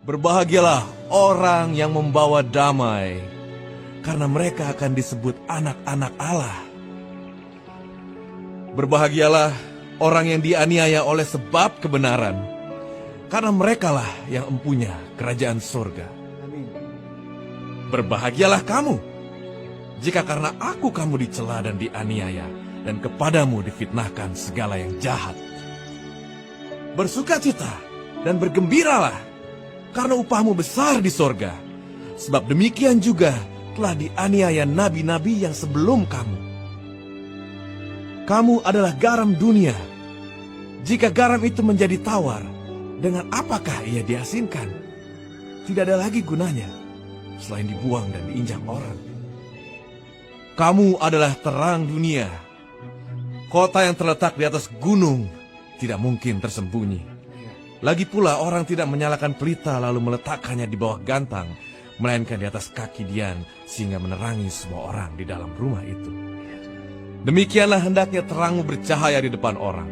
Berbahagialah orang yang membawa damai, karena mereka akan disebut anak-anak Allah. Berbahagialah orang yang dianiaya oleh sebab kebenaran, karena merekalah yang empunya kerajaan surga. Berbahagialah kamu, jika karena aku kamu dicela dan dianiaya, dan kepadamu difitnahkan segala yang jahat. Bersukacita dan bergembiralah, karena upahmu besar di sorga. Sebab demikian juga telah dianiaya nabi-nabi yang sebelum kamu. Kamu adalah garam dunia. Jika garam itu menjadi tawar, dengan apakah ia diasinkan? Tidak ada lagi gunanya, selain dibuang dan diinjak orang. Kamu adalah terang dunia. Kota yang terletak di atas gunung tidak mungkin tersembunyi. Lagi pula orang tidak menyalakan pelita lalu meletakkannya di bawah gantang, melainkan di atas kaki Dian sehingga menerangi semua orang di dalam rumah itu. Demikianlah hendaknya terangmu bercahaya di depan orang,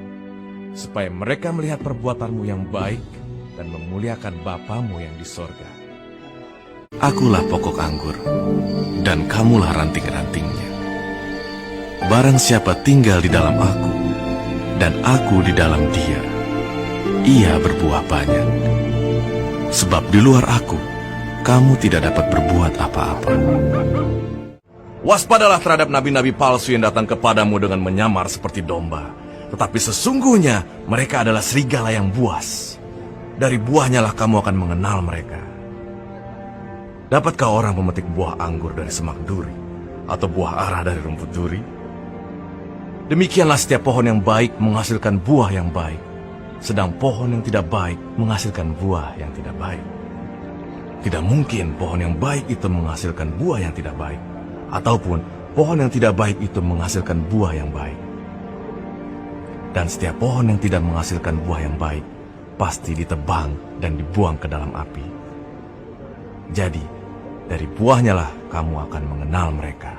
supaya mereka melihat perbuatanmu yang baik dan memuliakan Bapamu yang di sorga. Akulah pokok anggur, dan kamulah ranting-rantingnya. Barang siapa tinggal di dalam aku, dan aku di dalam dia, ia berbuah banyak. Sebab di luar aku, kamu tidak dapat berbuat apa-apa. Waspadalah terhadap nabi-nabi palsu yang datang kepadamu dengan menyamar seperti domba, tetapi sesungguhnya mereka adalah serigala yang buas. Dari buahnya lah kamu akan mengenal mereka. Dapatkah orang memetik buah anggur dari semak duri, atau buah ara dari rumput duri? Demikianlah setiap pohon yang baik menghasilkan buah yang baik, sedang pohon yang tidak baik menghasilkan buah yang tidak baik. Tidak mungkin pohon yang baik itu menghasilkan buah yang tidak baik, ataupun pohon yang tidak baik itu menghasilkan buah yang baik. Dan setiap pohon yang tidak menghasilkan buah yang baik pasti ditebang dan dibuang ke dalam api. Jadi, dari buahnya lah kamu akan mengenal mereka.